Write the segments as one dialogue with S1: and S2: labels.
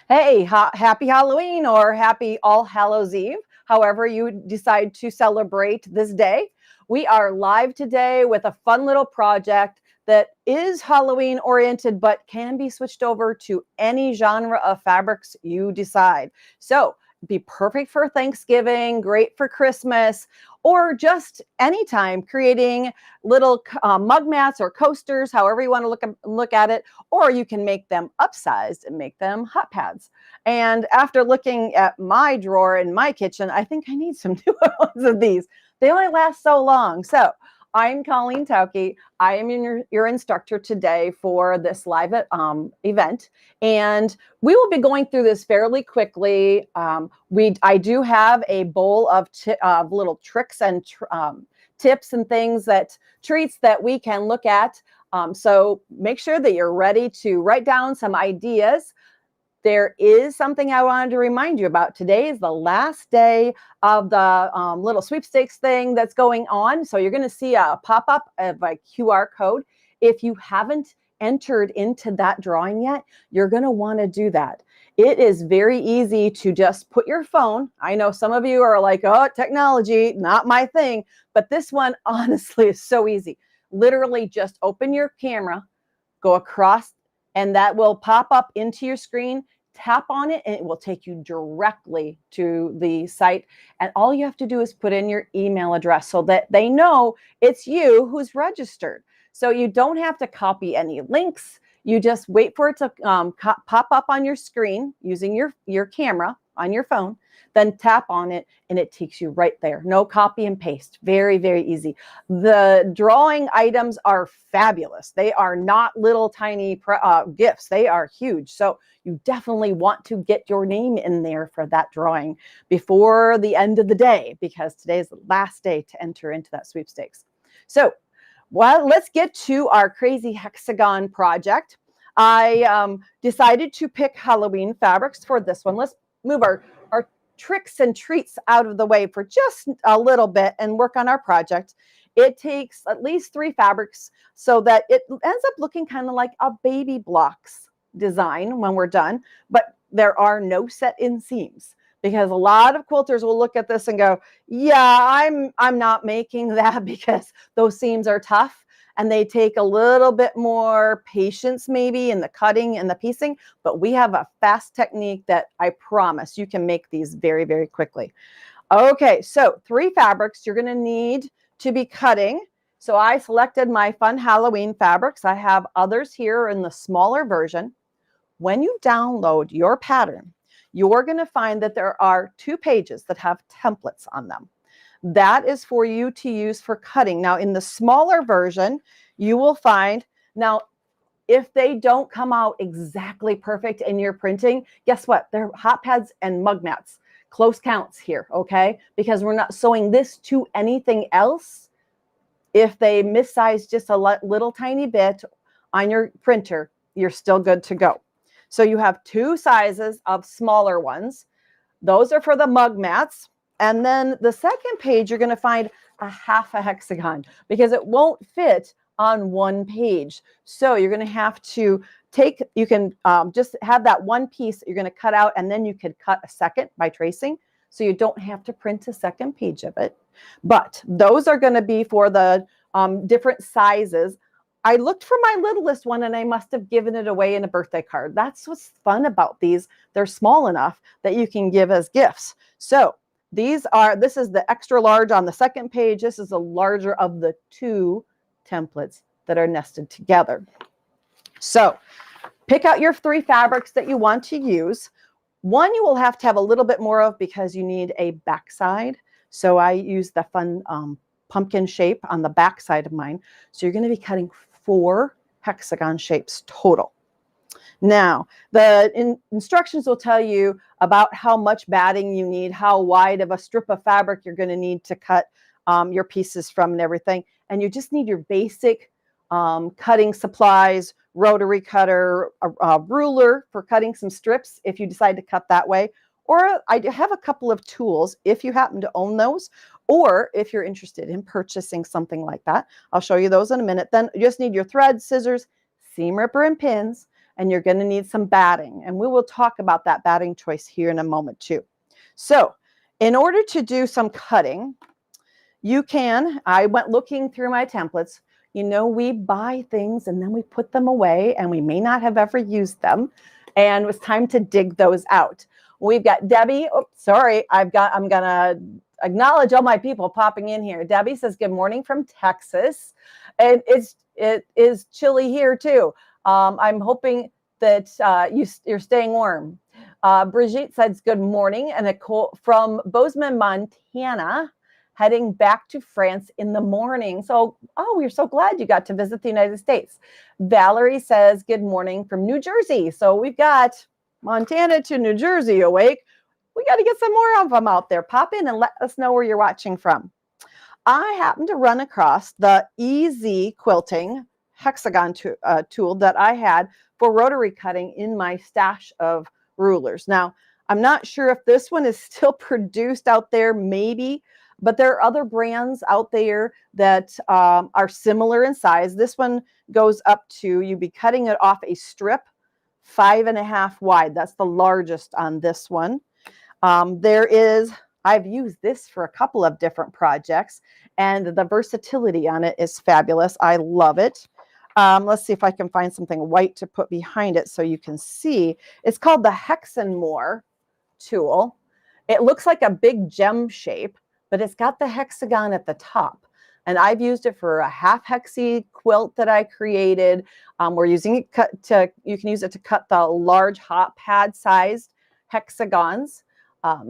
S1: Hey, happy Halloween or happy All Hallows Eve, however you decide to celebrate this day. We are live today with a fun little project that is Halloween oriented, but can be switched over to any genre of fabrics you decide. So be perfect for Thanksgiving, great for Christmas, or just anytime creating little mug mats or coasters, however you want to look at it, or you can make them upsized and make them hot pads. And after looking at my drawer in my kitchen, I think I need some new ones of these. They only last so long. So I'm Colleen Tauke. I am your instructor today for this live event. And we will be going through this fairly quickly. I do have a bowl of little tricks and tips and things treats that we can look at. So make sure that you're ready to write down some ideas. There is something I wanted to remind you about. Today is the last day of the little sweepstakes thing that's going on. So you're going to see a pop-up of a QR code. If you haven't entered into that drawing yet, you're going to want to do that. It is very easy to just put your phone. I know some of you are like, oh, technology, not my thing. But this one, honestly, is so easy. Literally just open your camera, go across, and that will pop up into your screen. Tap on it and it will take you directly to the site. And all you have to do is put in your email address so that they know it's you who's registered. So you don't have to copy any links. You just wait for it to pop up on your screen using your camera on your phone, then tap on it and it takes you right there. No copy and paste. Very, very easy. The drawing items are fabulous. They are not little tiny gifts. They are huge. So you definitely want to get your name in there for that drawing before the end of the day, because today is the last day to enter into that sweepstakes. So let's get to our crazy hexagon project. I decided to pick Halloween fabrics for this one. Let's move our tricks and treats out of the way for just a little bit and work on our project. It takes at least 3 fabrics so that it ends up looking kind of like a baby blocks design when we're done, but there are no set-in seams, because a lot of quilters will look at this and go, yeah, I'm not making that because those seams are tough. And they take a little bit more patience maybe in the cutting and the piecing, but we have a fast technique that I promise you can make these very, very quickly. Okay, so 3 fabrics you're gonna need to be cutting. So I selected my fun Halloween fabrics. I have others here in the smaller version. When you download your pattern, you're gonna find that there are 2 pages that have templates on them. That is for you to use for cutting. Now, in the smaller version, you will find, now, if they don't come out exactly perfect in your printing, guess what? They're hot pads and mug mats. Close counts here, okay? Because we're not sewing this to anything else. If they missize just a little tiny bit on your printer, you're still good to go. So you have 2 sizes of smaller ones. Those are for the mug mats. And then the second page, you're going to find a half a hexagon because it won't fit on one page. So you're going to have to you can just have that one piece that you're going to cut out, and then you could cut a second by tracing. So you don't have to print a second page of it. But those are going to be for the different sizes. I looked for my littlest one and I must have given it away in a birthday card. That's what's fun about these. They're small enough that you can give as gifts. So this is the extra large on the second page. This is the larger of the 2 templates that are nested together. So pick out your 3 fabrics that you want to use. One you will have to have a little bit more of because you need a backside. So I use the fun pumpkin shape on the backside of mine. So you're going to be cutting 4 hexagon shapes total. Now, the instructions will tell you about how much batting you need, how wide of a strip of fabric you're going to need to cut your pieces from and everything. And you just need your basic cutting supplies, rotary cutter, a ruler for cutting some strips if you decide to cut that way. Or I have a couple of tools if you happen to own those, or if you're interested in purchasing something like that. I'll show you those in a minute. Then you just need your thread, scissors, seam ripper, and pins. and you're going to need some batting. And we will talk about that batting choice here in a moment too. So in order to do some cutting, I went looking through my templates. You know, we buy things and then we put them away and we may not have ever used them. And it was time to dig those out. We've got Debbie. Oh, sorry. I'm going to acknowledge all my people popping in here. Debbie says, good morning from Texas. And it is chilly here too. I'm hoping that you're staying warm. Brigitte says, good morning. And Nicole from Bozeman, Montana, heading back to France in the morning. So, we're so glad you got to visit the United States. Valerie says, good morning from New Jersey. So we've got Montana to New Jersey awake. We got to get some more of them out there. Pop in and let us know where you're watching from. I happened to run across the Easy Quilting Hexagon tool that I had for rotary cutting in my stash of rulers. Now, I'm not sure if this one is still produced out there, maybe, but there are other brands out there that are similar in size. This one goes up to, you'd be cutting it off a strip 5.5 wide. That's the largest on this one. I've used this for a couple of different projects, and the versatility on it is fabulous. I love it. Let's see if I can find something white to put behind it so you can see. It's called the Hexagon tool. It looks like a big gem shape, but it's got the hexagon at the top. And I've used it for a half hexy quilt that I created. We're using it you can use it to cut the large hot pad sized hexagons.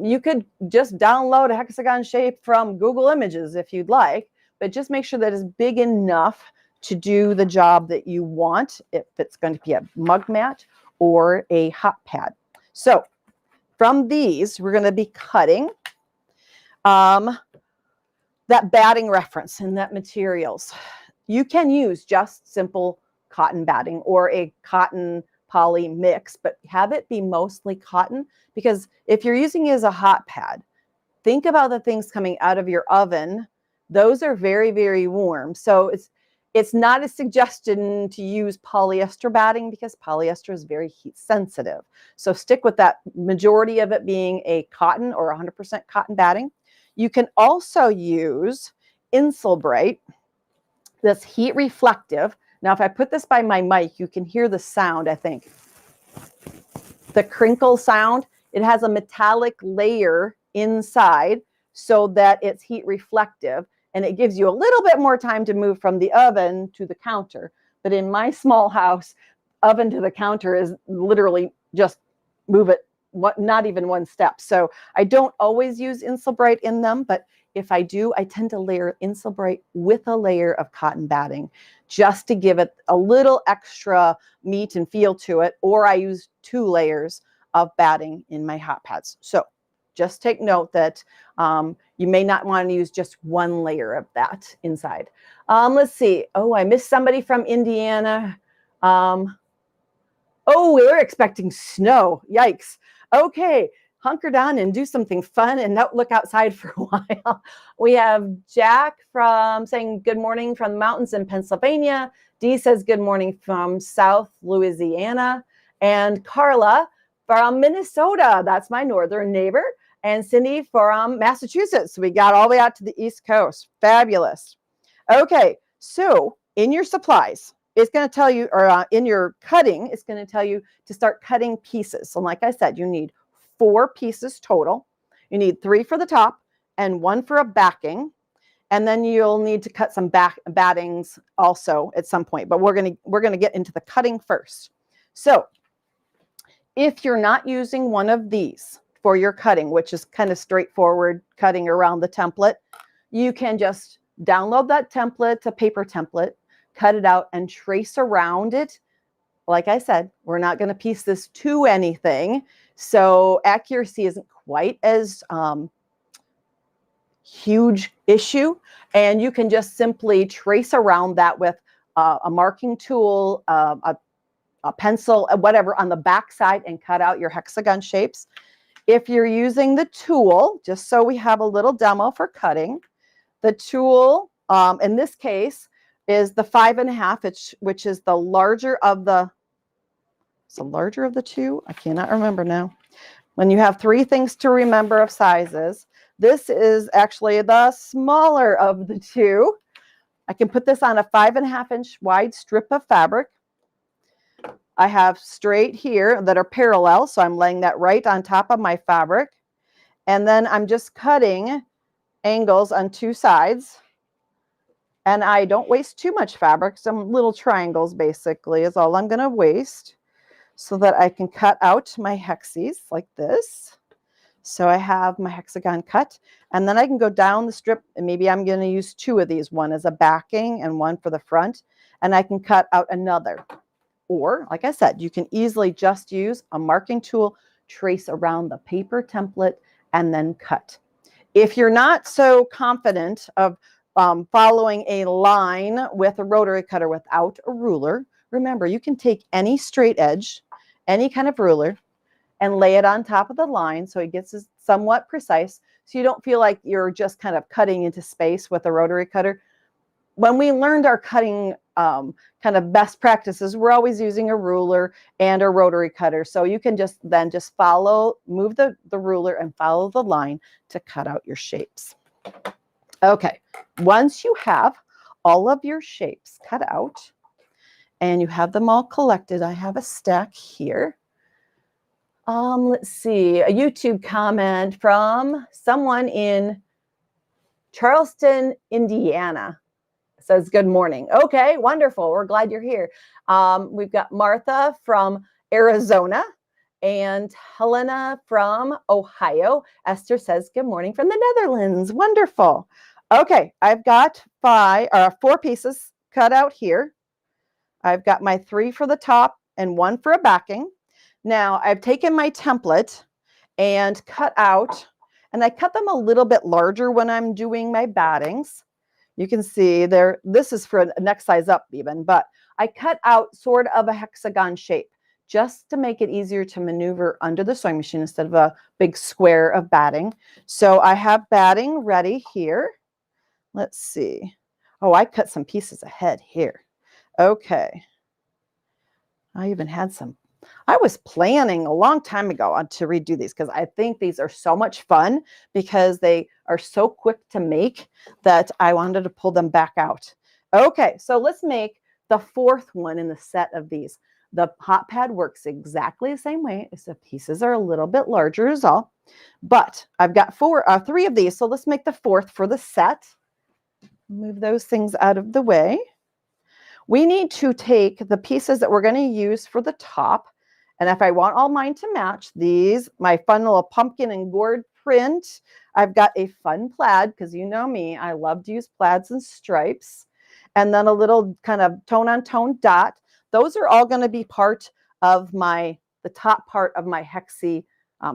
S1: You could just download a hexagon shape from Google Images if you'd like, but just make sure that it's big enough to do the job that you want, if it's going to be a mug mat or a hot pad. So from these, we're going to be cutting that batting reference and that materials. You can use just simple cotton batting or a cotton poly mix, but have it be mostly cotton, because if you're using it as a hot pad, think about the things coming out of your oven. Those are very, very warm. So it's not a suggestion to use polyester batting because polyester is very heat sensitive. So stick with that majority of it being a cotton or 100% cotton batting. You can also use Insulbrite, this heat reflective. Now, if I put this by my mic, you can hear the sound, I think. The crinkle sound. It has a metallic layer inside so that it's heat reflective, and it gives you a little bit more time to move from the oven to the counter. But in my small house, oven to the counter is literally just move it, not even one step. So I don't always use Insulbrite in them, but if I do, I tend to layer Insulbrite with a layer of cotton batting just to give it a little extra meat and feel to it, or I use 2 layers of batting in my hot pads. So just take note that you may not want to use just 1 layer of that inside. Let's see. Oh, I missed somebody from Indiana. Oh, we were expecting snow. Yikes. Okay, hunker down and do something fun and not look outside for a while. We have Jack saying good morning from the mountains in Pennsylvania. Dee says good morning from South Louisiana. And Carla from Minnesota. That's my northern neighbor. And Cindy from Massachusetts. So we got all the way out to the East Coast. Fabulous. Okay, so in your supplies, it's going to tell you, or in your cutting, it's going to tell you to start cutting pieces. So like I said, you need 4 pieces total. You need 3 for the top and 1 for a backing. And then you'll need to cut some battings also at some point. But we're going to get into the cutting first. So if you're not using one of these for your cutting, which is kind of straightforward cutting around the template, you can just download that template, a paper template, cut it out and trace around it. Like I said, we're not going to piece this to anything. So accuracy isn't quite as huge issue. And you can just simply trace around that with a marking tool, a pencil, whatever on the back side, and cut out your hexagon shapes. If you're using the tool, just so we have a little demo for cutting, the tool in this case is the 5.5, which is the larger of the It's the larger of the two. I cannot remember now. When you have three things to remember of sizes, this is actually the smaller of the two. I can put this on a 5.5-inch wide strip of fabric. I have straight here that are parallel, so I'm laying that right on top of my fabric. And then I'm just cutting angles on two sides. And I don't waste too much fabric. Some little triangles basically is all I'm going to waste, so that I can cut out my hexes like this. So I have my hexagon cut, and then I can go down the strip, and maybe I'm going to use two of these, one as a backing and one for the front, and I can cut out another. Or, like I said, you can easily just use a marking tool, trace around the paper template, and then cut. If you're not so confident of following a line with a rotary cutter without a ruler, remember, you can take any straight edge, any kind of ruler, and lay it on top of the line so it gets somewhat precise, so you don't feel like you're just kind of cutting into space with a rotary cutter. When we learned our cutting kind of best practices, we're always using a ruler and a rotary cutter. So you can just follow, move the ruler and follow the line to cut out your shapes. Okay, once you have all of your shapes cut out and you have them all collected, I have a stack here. Let's see, a YouTube comment from someone in Charleston, Indiana. Says good morning. Okay, wonderful. We're glad you're here. We've got Martha from Arizona and Helena from Ohio. Esther says good morning from the Netherlands. Wonderful. Okay, I've got 4 pieces cut out here. I've got my 3 for the top and 1 for a backing. Now I've taken my template and cut out, and I cut them a little bit larger when I'm doing my battings. You can see there, this is for a next size up even, but I cut out sort of a hexagon shape just to make it easier to maneuver under the sewing machine instead of a big square of batting. So I have batting ready here. Let's see. Oh, I cut some pieces ahead here. Okay. I even had some. I was planning a long time ago to redo these because I think these are so much fun because they are so quick to make that I wanted to pull them back out. Okay, so let's make the 4th one in the set of these. The hot pad works exactly the same way, as the pieces are a little bit larger is all. But I've got 3 of these, so let's make the 4th for the set. Move those things out of the way. We need to take the pieces that we're going to use for the top. And if I want all mine to match these, my fun little pumpkin and gourd print, I've got a fun plaid, because you know me, I love to use plaids and stripes. And then a little kind of tone-on-tone dot. Those are all going to be part of the top part of my hexie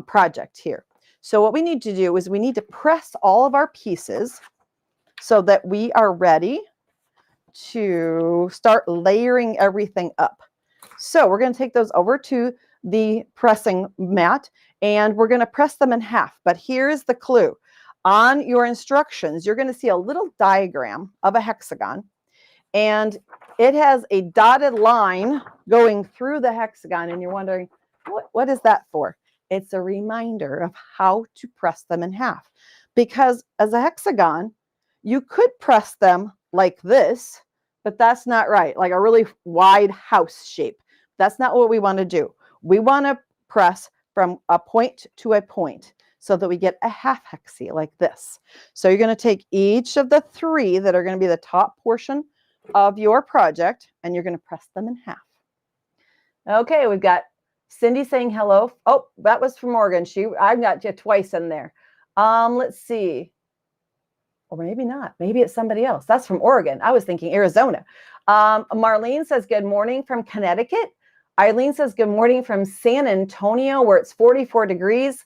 S1: project here. So what we need to do is we need to press all of our pieces so that we are ready to start layering everything up. So we're going to take those over to the pressing mat and we're going to press them in half. But here's the clue. On your instructions, you're going to see a little diagram of a hexagon, and it has a dotted line going through the hexagon, and you're wondering, what is that for? It's a reminder of how to press them in half. Because as a hexagon, you could press them like this, but that's not right, like a really wide house shape. That's not what we want to do. We want to press from a point to a point so that we get a half hexie like this. So you're going to take each of the 3 that are going to be the top portion of your project, and you're going to press them in half. Okay, we've got Cindy saying hello. Oh, that was from Oregon. I've got you twice in there. Let's see. Or maybe not. Maybe it's somebody else. That's from Oregon. I was thinking Arizona. Marlene says, good morning from Connecticut. Eileen says, good morning from San Antonio, where it's 44 degrees.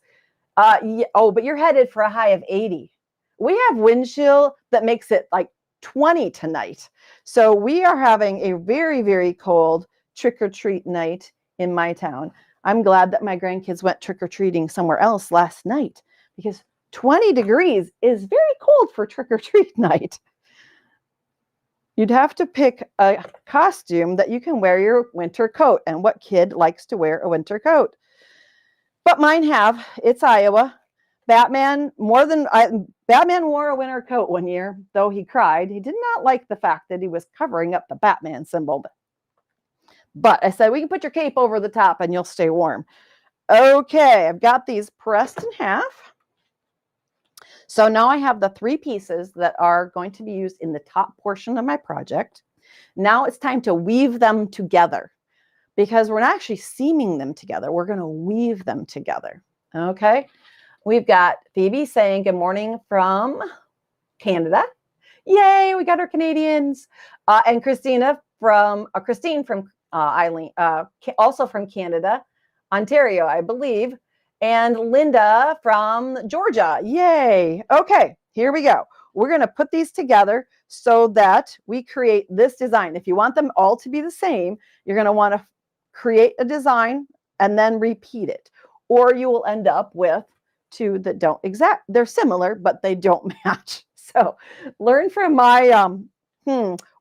S1: Yeah, oh, but you're headed for a high of 80. We have wind chill that makes it like 20 tonight. So we are having a very, very cold trick-or-treat night in my town. I'm glad that my grandkids went trick-or-treating somewhere else last night, because 20 degrees is very cold for trick-or-treat night. you'd have to pick a costume that you can wear your winter coat. And what kid likes to wear a winter coat? But mine have. It's Iowa. Batman wore a winter coat one year, though he cried. He did not like the fact that he was covering up the Batman symbol. But I said, we can put your cape over the top and you'll stay warm. Okay, I've got these pressed in half. So now I have the 3 pieces that are going to be used in the top portion of my project. Now it's time to weave them together, because we're not actually seaming them together. We're going to weave them together. Okay. We've got Phoebe saying good morning from Canada. Yay, we got our Canadians. And Christine from Eileen, also from Canada, Ontario, I believe. And Linda from Georgia. Yay. Okay, here we go. We're going to put these together so that we create this design. If you want them all to be the same, you're going to want to create a design and then repeat it. Or you will end up with 2 that don't they're similar, but they don't match. So learn from my,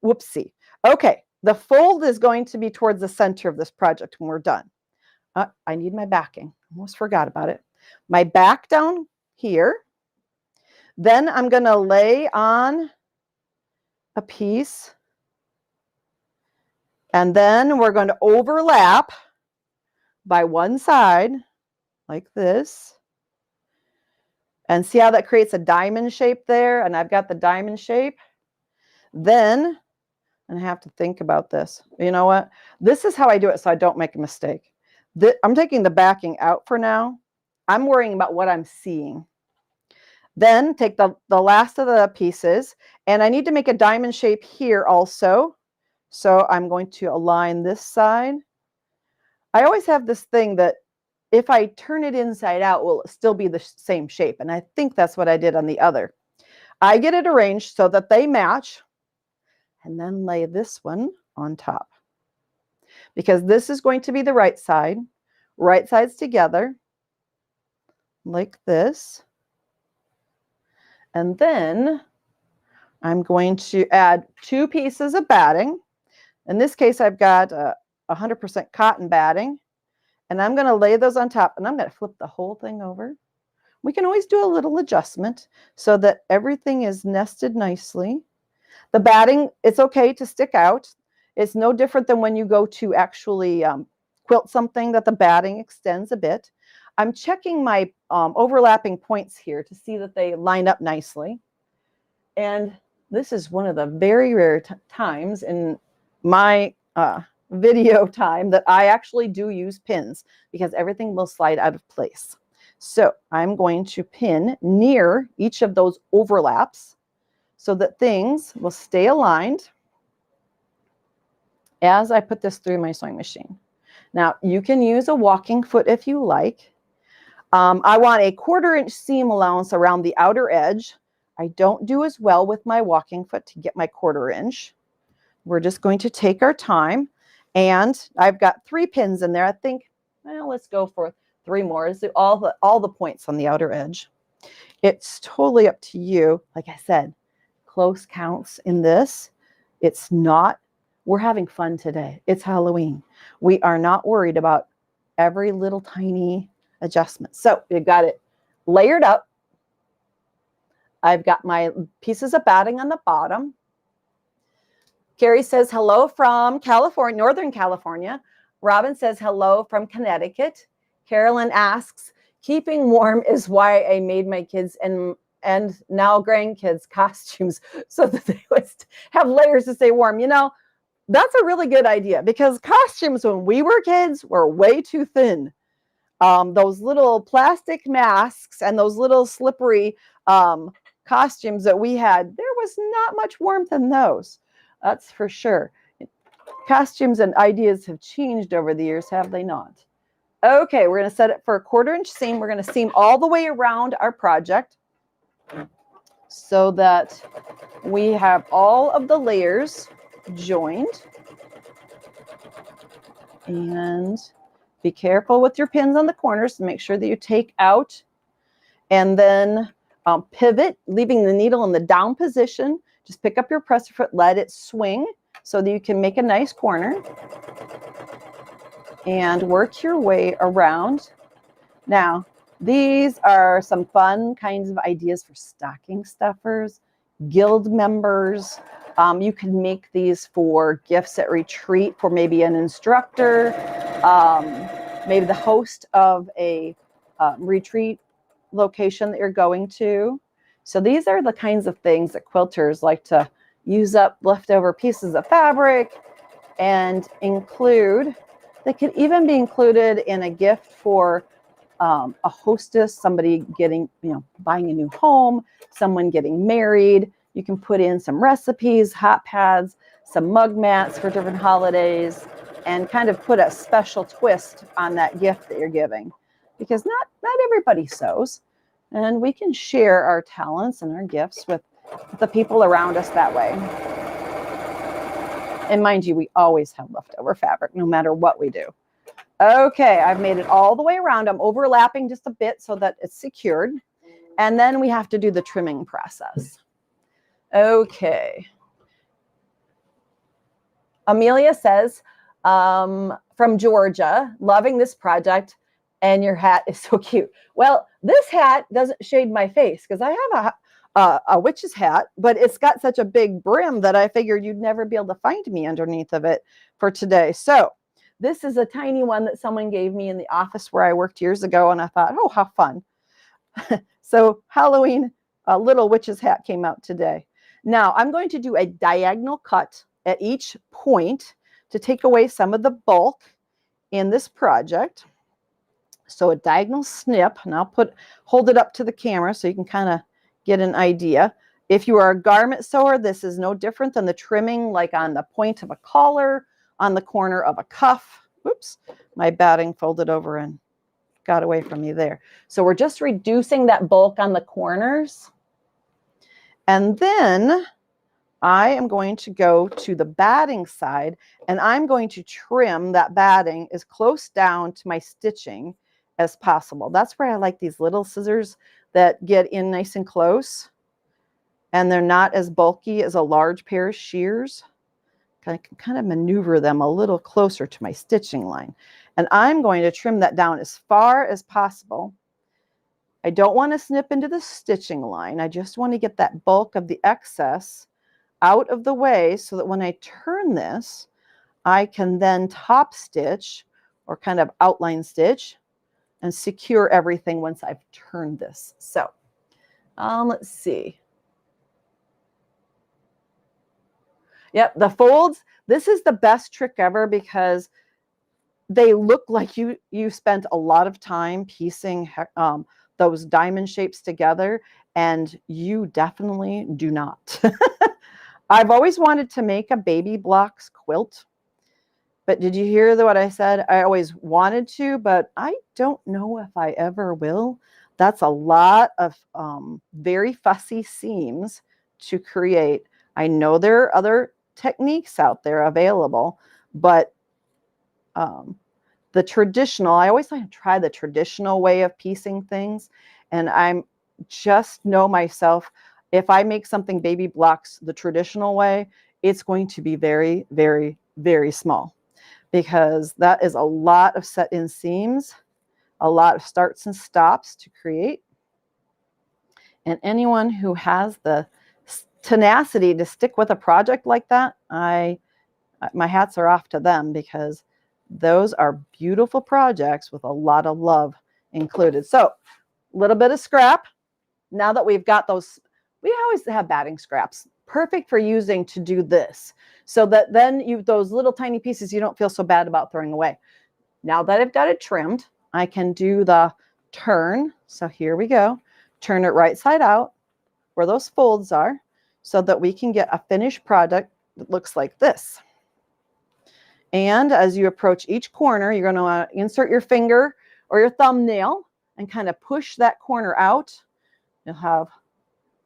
S1: whoopsie. Okay, the fold is going to be towards the center of this project when we're done. I need my backing. Almost forgot about it. My back down here. Then I'm going to lay on a piece. And then we're going to overlap by one side like this. And see how that creates a diamond shape there? And I've got the diamond shape. Then, and I have to think about this. You know what? This is how I do it so I don't make a mistake. I'm taking the backing out for now. I'm worrying about what I'm seeing. Then take the last of the pieces. And I need to make a diamond shape here also. So I'm going to align this side. I always have this thing that if I turn it inside out, will it still be the same shape? And I think that's what I did on the other. I get it arranged so that they match, and then lay this one on top. Because this is going to be the right sides together, like this. And then I'm going to add 2 pieces of batting. In this case, I've got 100% cotton batting. And I'm going to lay those on top, and I'm going to flip the whole thing over. We can always do a little adjustment so that everything is nested nicely. The batting, it's okay to stick out. It's no different than when you go to actually quilt something that the batting extends a bit. I'm checking my overlapping points here to see that they line up nicely. And this is one of the very rare times in my video time that I actually do use pins, because everything will slide out of place. So I'm going to pin near each of those overlaps so that things will stay aligned as I put this through my sewing machine. Now you can use a walking foot if you like. I want a 1/4 inch seam allowance around the outer edge. I don't do as well with my walking foot to get my 1/4 inch. We're just going to take our time. And I've got 3 pins in there. I think, well, let's go for 3 more. Let's do all the points on the outer edge. It's totally up to you. Like I said, close counts in this. It's not, we're having fun today. It's Halloween. We are not worried about every little tiny adjustment. So we've got it layered up. I've got my pieces of batting on the bottom. Carrie says hello from California, Northern California. Robin says hello from Connecticut. Carolyn asks, keeping warm is why I made my kids and now grandkids costumes so that they would have layers to stay warm. You know, that's a really good idea, because costumes when we were kids were way too thin. Those little plastic masks and those little slippery costumes that we had, there was not much warmth in those. That's for sure. Costumes and ideas have changed over the years, have they not? Okay, we're going to set it for a 1/4 inch seam. We're going to seam all the way around our project so that we have all of the layers joined. And be careful with your pins on the corners to make sure that you take out and then pivot, leaving the needle in the down position. Just pick up your presser foot, let it swing so that you can make a nice corner and work your way around. Now, these are some fun kinds of ideas for stocking stuffers, guild members. You can make these for gifts at retreat for maybe an instructor, maybe the host of a retreat location that you're going to. So these are the kinds of things that quilters like to use up leftover pieces of fabric and include. They could even be included in a gift for a hostess, somebody getting, buying a new home, someone getting married. You can put in some recipes, hot pads, some mug mats for different holidays, and kind of put a special twist on that gift that you're giving. Because not everybody sews, and we can share our talents and our gifts with the people around us that way. And mind you, we always have leftover fabric, no matter what we do. Okay, I've made it all the way around. I'm overlapping just a bit so that it's secured. And then we have to do the trimming process. Okay. Amelia says, from Georgia, loving this project, and your hat is so cute. Well, this hat doesn't shade my face because I have a witch's hat, but it's got such a big brim that I figured you'd never be able to find me underneath of it for today. So this is a tiny one that someone gave me in the office where I worked years ago, and I thought, oh, how fun. So Halloween, a little witch's hat came out today. Now I'm going to do a diagonal cut at each point to take away some of the bulk in this project. So a diagonal snip, and I'll hold it up to the camera so you can kind of get an idea. If you are a garment sewer, this is no different than the trimming like on the point of a collar, on the corner of a cuff. Whoops, my batting folded over and got away from me there. So we're just reducing that bulk on the corners. And then I am going to go to the batting side, and I'm going to trim that batting as close down to my stitching as possible. That's where I like these little scissors that get in nice and close, and they're not as bulky as a large pair of shears. I can kind of maneuver them a little closer to my stitching line. And I'm going to trim that down as far as possible. I don't want to snip into the stitching line. I just want to get that bulk of the excess out of the way so that when I turn this, I can then top stitch or kind of outline stitch and secure everything once I've turned this. So let's see. Yep, the folds, this is the best trick ever because they look like you spent a lot of time piecing those diamond shapes together, and you definitely do not. I've always wanted to make a baby blocks quilt, but did you hear what I said? I always wanted to, but I don't know if I ever will. That's a lot of very fussy seams to create. I know there are other techniques out there available, but the traditional, I always like to try the traditional way of piecing things, and I'm just know myself, if I make something baby blocks the traditional way, it's going to be very, very, very small, because that is a lot of set in seams, a lot of starts and stops to create. And anyone who has the tenacity to stick with a project like that, my hats are off to them, because those are beautiful projects with a lot of love included. So a little bit of scrap. Now that we've got those, we always have batting scraps, perfect for using to do this, so that then those little tiny pieces you don't feel so bad about throwing away. Now that I've got it trimmed, I can do the turn. So here we go. Turn it right side out where those folds are, so that we can get a finished product that looks like this. And as you approach each corner, you're going to want to insert your finger or your thumbnail and kind of push that corner out. You'll have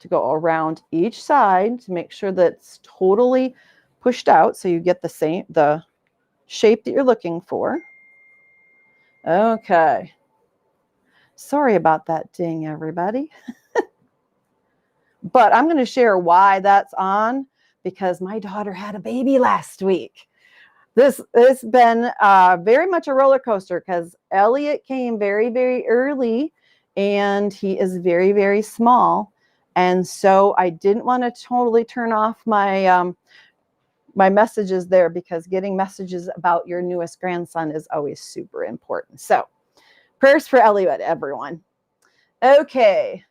S1: to go around each side to make sure that it's totally pushed out, so you get the shape that you're looking for. Okay. Sorry about that ding, everybody. But I'm going to share why that's on, because my daughter had a baby last week. This has been very much a roller coaster because Elliot came very, very early and he is very, very small. And so I didn't want to totally turn off my my messages there, because getting messages about your newest grandson is always super important. So prayers for Elliot, everyone. Okay.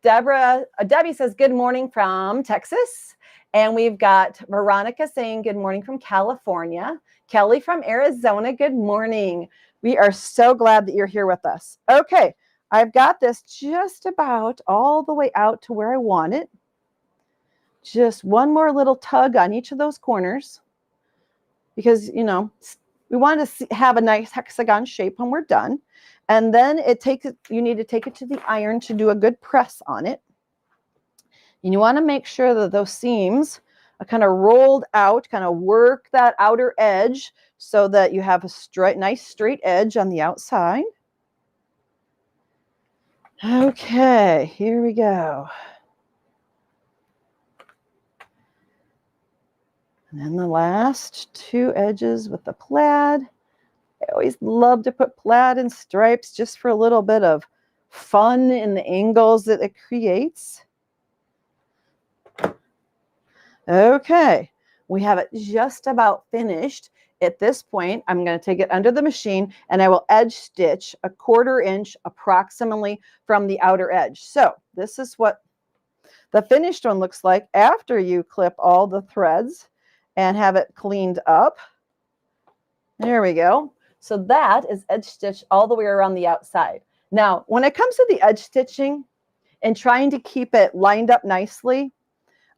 S1: Debbie says, good morning from Texas. And we've got Veronica saying, good morning from California. Kelly from Arizona, good morning. We are so glad that you're here with us. Okay, I've got this just about all the way out to where I want it. Just one more little tug on each of those corners, because, you know, we want to have a nice hexagon shape when we're done. And then you need to take it to the iron to do a good press on it. And you want to make sure that those seams are kind of rolled out, kind of work that outer edge so that you have a nice straight edge on the outside. Okay, here we go. And then the last two edges with the plaid. I always love to put plaid and stripes just for a little bit of fun in the angles that it creates. Okay, we have it just about finished. At this point, I'm going to take it under the machine and I will edge stitch 1/4 inch approximately from the outer edge. So this is what the finished one looks like after you clip all the threads and have it cleaned up. There we go. So that is edge stitch all the way around the outside. Now, when it comes to the edge stitching and trying to keep it lined up nicely,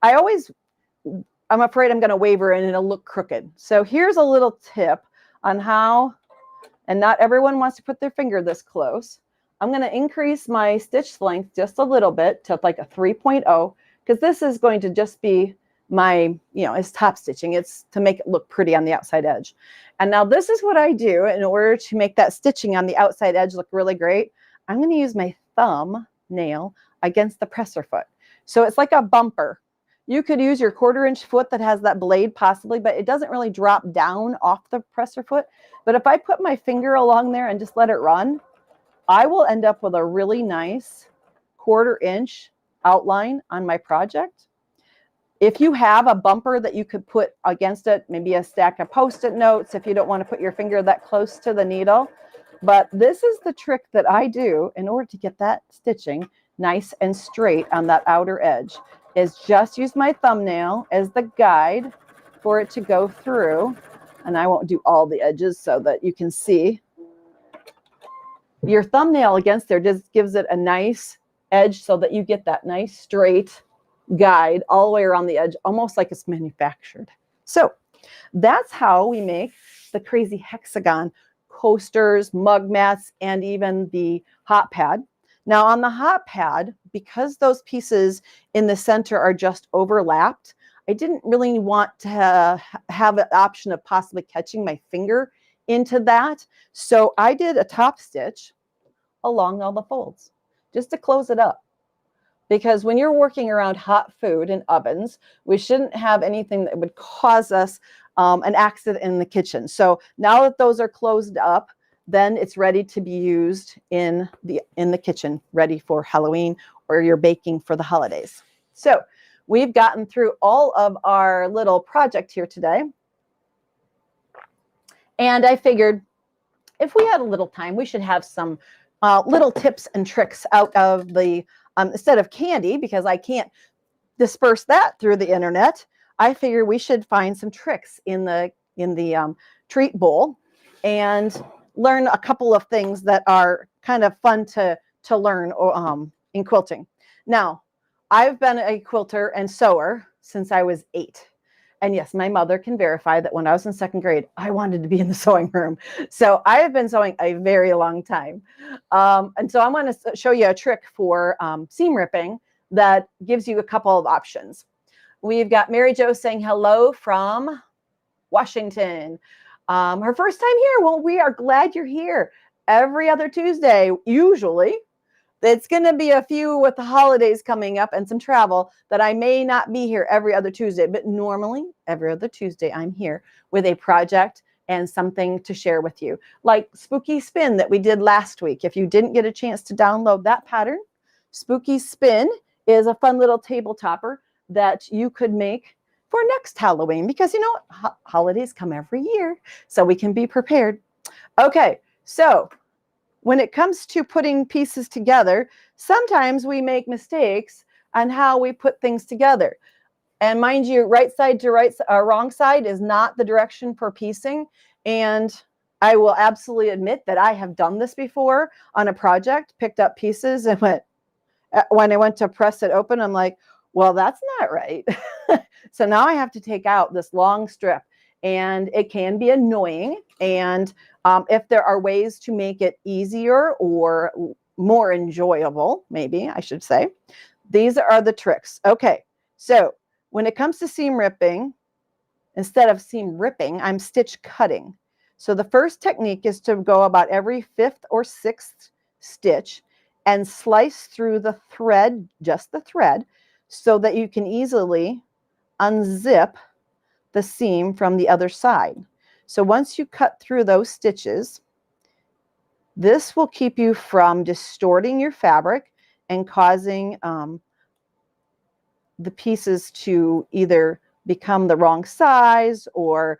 S1: I'm afraid I'm going to waver and it'll look crooked. So here's a little tip on how, and not everyone wants to put their finger this close. I'm going to increase my stitch length just a little bit to like a 3.0, because this is going to just be my, it's top stitching. It's to make it look pretty on the outside edge. And now this is what I do in order to make that stitching on the outside edge look really great. I'm going to use my thumb nail against the presser foot. So it's like a bumper. You could use your 1/4 inch foot that has that blade possibly, but it doesn't really drop down off the presser foot. But if I put my finger along there and just let it run, I will end up with a really nice 1/4 inch outline on my project. If you have a bumper that you could put against it, maybe a stack of Post-it notes if you don't want to put your finger that close to the needle. But this is the trick that I do in order to get that stitching nice and straight on that outer edge, is just use my thumbnail as the guide for it to go through. And I won't do all the edges so that you can see. Your thumbnail against there just gives it a nice edge so that you get that nice straight guide all the way around the edge, almost like it's manufactured. So that's how we make the crazy hexagon coasters, mug mats, and even the hot pad. Now on the hot pad, because those pieces in the center are just overlapped, I didn't really want to have an option of possibly catching my finger into that. So I did a top stitch along all the folds just to close it up. Because when you're working around hot food in ovens, we shouldn't have anything that would cause us an accident in the kitchen. So now that those are closed up, then it's ready to be used in the kitchen, ready for Halloween or you're baking for the holidays. So we've gotten through all of our little project here today. And I figured if we had a little time, we should have some little tips and tricks out of the, instead of candy, because I can't disperse that through the internet. I figure we should find some tricks in the treat bowl and learn a couple of things that are kind of fun to learn in quilting. Now, I've been a quilter and sewer since I was 8. And yes, my mother can verify that when I was in 2nd grade, I wanted to be in the sewing room. So I have been sewing a very long time. And so I want to show you a trick for seam ripping that gives you a couple of options. We've got Mary Jo saying hello from Washington. Her first time here. Well, we are glad you're here. Every other Tuesday, usually, It's going to be a few with the holidays coming up and some travel that I may not be here every other Tuesday, but normally every other Tuesday I'm here with a project and something to share with you, like Spooky Spin that we did last week. If you didn't get a chance to download that pattern, Spooky Spin is a fun little table topper that you could make for next Halloween, because you know what? Holidays come every year, so we can be prepared. Okay, so when it comes to putting pieces together, sometimes we make mistakes on how we put things together. And mind you, right side to wrong side is not the direction for piecing. And I will absolutely admit that I have done this before on a project, picked up pieces and when I went to press it open, I'm like, well, that's not right. So now I have to take out this long strip, and it can be annoying. And if there are ways to make it easier or more enjoyable, maybe I should say, these are the tricks. Okay, so when it comes to seam ripping, instead of seam ripping, I'm stitch cutting. So the first technique is to go about every 5th or 6th stitch and slice through the thread, just the thread, so that you can easily unzip the seam from the other side. So once you cut through those stitches, this will keep you from distorting your fabric and causing the pieces to either become the wrong size or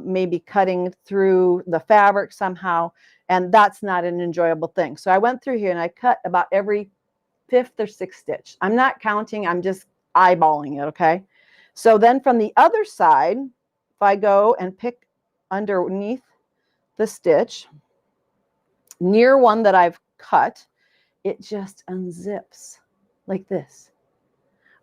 S1: maybe cutting through the fabric somehow. And that's not an enjoyable thing. So I went through here and I cut about every 5th or 6th stitch. I'm not counting, I'm just eyeballing it, okay? So then from the other side, if I go and pick underneath the stitch, near one that I've cut, it just unzips like this.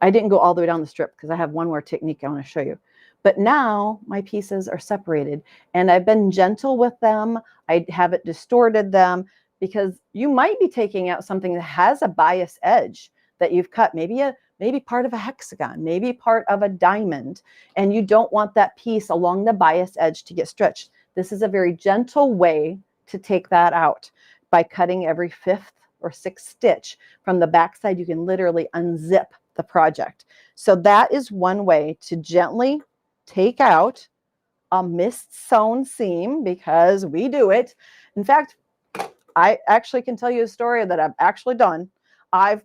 S1: I didn't go all the way down the strip because I have one more technique I want to show you. But now my pieces are separated and I've been gentle with them. I haven't distorted them, because you might be taking out something that has a bias edge that you've cut, maybe part of a hexagon, maybe part of a diamond, and you don't want that piece along the bias edge to get stretched. This is a very gentle way to take that out. By cutting every 5th or 6th stitch from the back side, you can literally unzip the project. So that is one way to gently take out a mist-sewn seam, because we do it. In fact, I actually can tell you a story that I've actually done. I've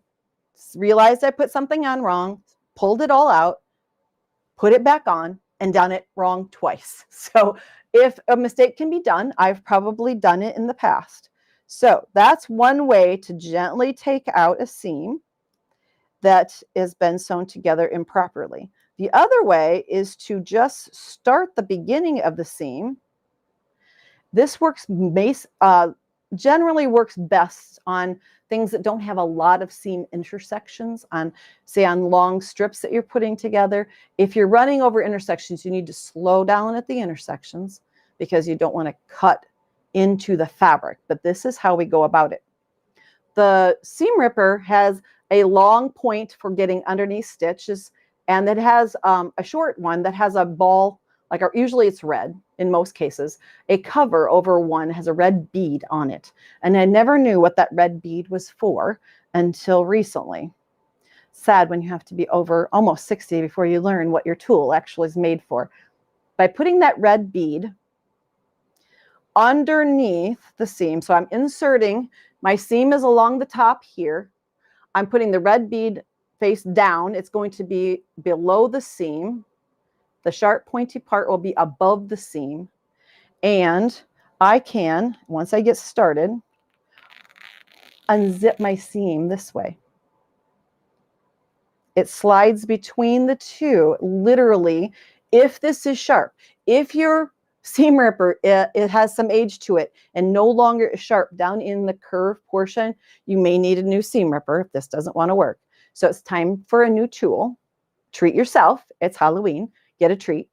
S1: realized I put something on wrong, pulled it all out, put it back on, and done it wrong twice. So if a mistake can be done, I've probably done it in the past. So that's one way to gently take out a seam that has been sewn together improperly. The other way is to just start the beginning of the seam. This generally works best on things that don't have a lot of seam intersections, say on long strips that you're putting together. If you're running over intersections, you need to slow down at the intersections because you don't want to cut into the fabric. But this is how we go about it. The seam ripper has a long point for getting underneath stitches, and it has a short one that has a ball, usually it's red in most cases. A cover over one has a red bead on it. And I never knew what that red bead was for until recently. Sad when you have to be over almost 60 before you learn what your tool actually is made for. By putting that red bead underneath the seam, so I'm inserting, my seam is along the top here. I'm putting the red bead face down. It's going to be below the seam. The sharp pointy part will be above the seam. And I can, once I get started, unzip my seam this way. It slides between the two, literally, if this is sharp. If your seam ripper, it has some age to it and no longer is sharp down in the curve portion, you may need a new seam ripper if this doesn't want to work. So it's time for a new tool. Treat yourself. It's Halloween. Get a treat.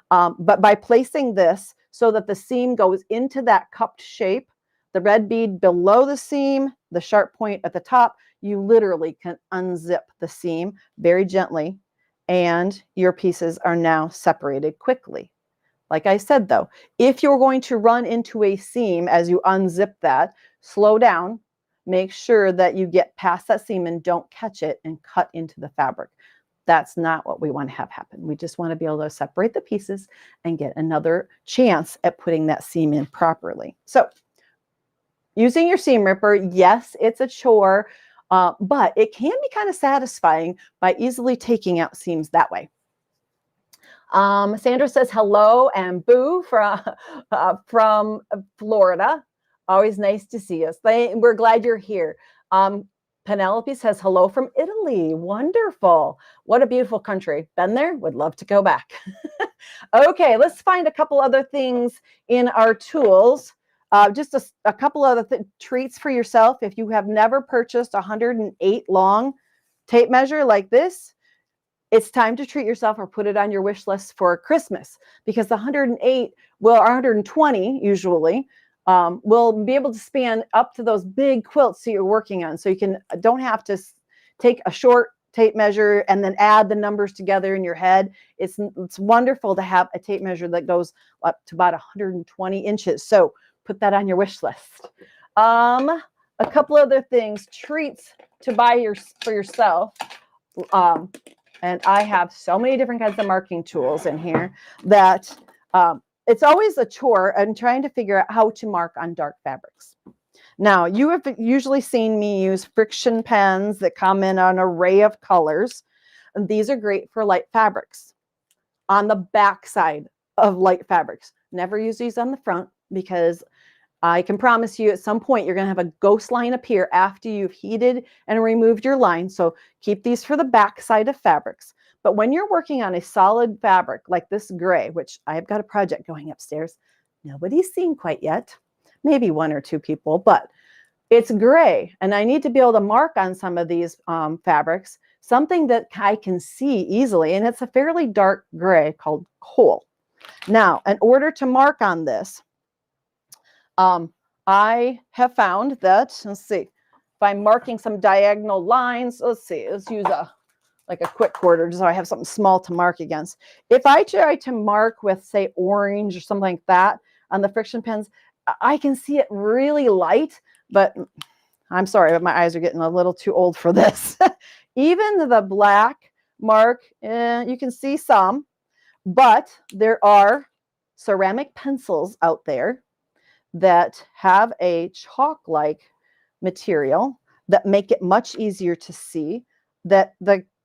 S1: But by placing this so that the seam goes into that cupped shape, the red bead below the seam, the sharp point at the top, you literally can unzip the seam very gently, and your pieces are now separated quickly. Like I said, though, if you're going to run into a seam as you unzip that, slow down make sure that you get past that seam and don't catch it and cut into the fabric. That's not what we want to have happen. We just want to be able to separate the pieces and get another chance at putting that seam in properly. So using your seam ripper, yes, it's a chore, but it can be kind of satisfying by easily taking out seams that way. Sandra says hello and boo from Florida. Always nice to see us. We're glad you're here. Penelope says hello from Italy. Wonderful. What a beautiful country. Been there? Would love to go back. Okay, let's find a couple other things in our tools. Just a couple other treats for yourself. If you have never purchased a 108 long tape measure like this, it's time to treat yourself or put it on your wish list for Christmas, because the 108 will, or 120 usually, will be able to span up to those big quilts that you're working on. So you don't have to take a short tape measure and then add the numbers together in your head. It's wonderful to have a tape measure that goes up to about 120 inches. So put that on your wish list. A couple other things, treats to buy for yourself. And I have so many different kinds of marking tools in here that it's always a chore and trying to figure out how to mark on dark fabrics. Now, you have usually seen me use friction pens that come in an array of colors. And these are great for light fabrics. On the back side of light fabrics. Never use these on the front, because I can promise you at some point you're going to have a ghost line appear after you've heated and removed your line. So keep these for the back side of fabrics. But when you're working on a solid fabric like this gray, which I have got a project going upstairs, nobody's seen quite yet, maybe one or two people, but it's gray. And I need to be able to mark on some of these fabrics, something that I can see easily. And it's a fairly dark gray called coal. Now, in order to mark on this, I have found that, let's see, if I'm marking some diagonal lines, let's use like a quick quarter, just so I have something small to mark against. If I try to mark with, say, orange or something like that on the friction pens, I can see it really light, but I'm sorry, but my eyes are getting a little too old for this. Even the black mark, you can see some, but there are ceramic pencils out there that have a chalk-like material that make it much easier to see. That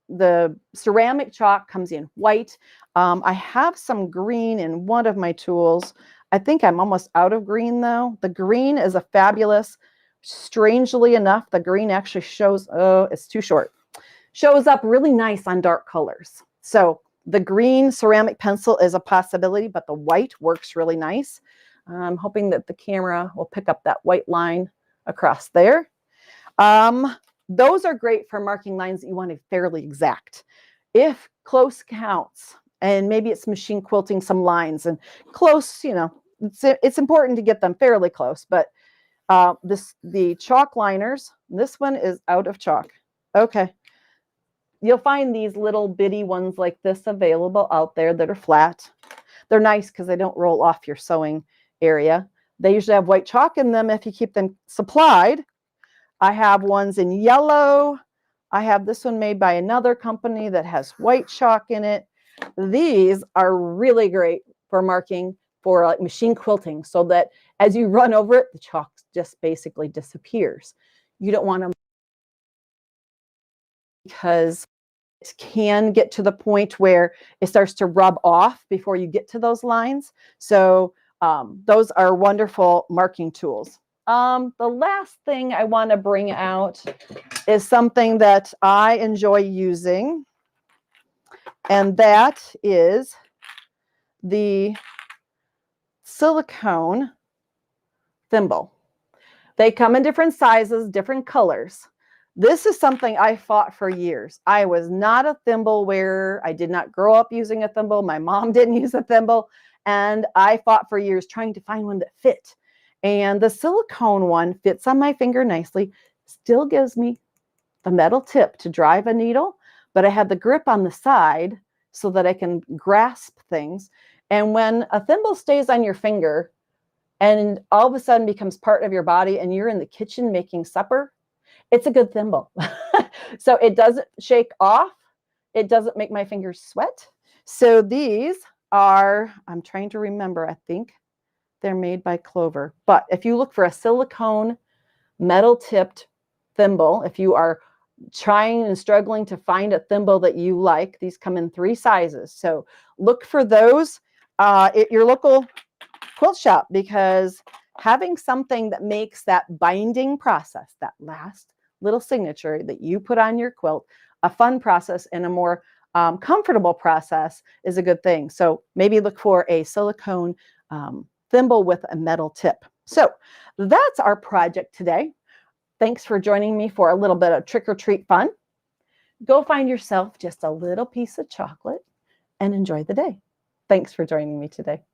S1: the ceramic chalk comes in white. I have some green in one of my tools. I think I'm almost out of green though. The green is a fabulous, strangely enough, the green actually shows, oh, it's too short. Shows up really nice on dark colors. So the green ceramic pencil is a possibility, but the white works really nice. I'm hoping that the camera will pick up that white line across there. Those are great for marking lines that you want to fairly exact. If close counts, and maybe it's machine quilting some lines, and close, it's important to get them fairly close, but the chalk liners, this one is out of chalk. Okay. You'll find these little bitty ones like this available out there that are flat. They're nice because they don't roll off your sewing area. They usually have white chalk in them if you keep them supplied. I have ones in yellow. I have this one made by another company that has white chalk in it. These are really great for marking for like machine quilting, so that as you run over it, the chalk just basically disappears. You don't want to, because it can get to the point where it starts to rub off before you get to those lines. So those are wonderful marking tools. The last thing I want to bring out is something that I enjoy using, and that is the silicone thimble. They come in different sizes, different colors. This is something I fought for years. I was not a thimble wearer. I did not grow up using a thimble. My mom didn't use a thimble. And I fought for years trying to find one that fit. And the silicone one fits on my finger nicely, still gives me the metal tip to drive a needle, but I have the grip on the side so that I can grasp things. And when a thimble stays on your finger, and all of a sudden becomes part of your body and you're in the kitchen making supper, it's a good thimble. So it doesn't shake off. It doesn't make my fingers sweat. So these are, I'm trying to remember, I think they're made by Clover. But if you look for a silicone metal tipped thimble, if you are trying and struggling to find a thimble that you like, these come in 3 sizes. So look for those at your local quilt shop, because having something that makes that binding process, that last little signature that you put on your quilt, a fun process and a more comfortable process is a good thing. So maybe look for a silicone thimble with a metal tip. So that's our project today. Thanks for joining me for a little bit of trick or treat fun. Go find yourself just a little piece of chocolate and enjoy the day. Thanks for joining me today.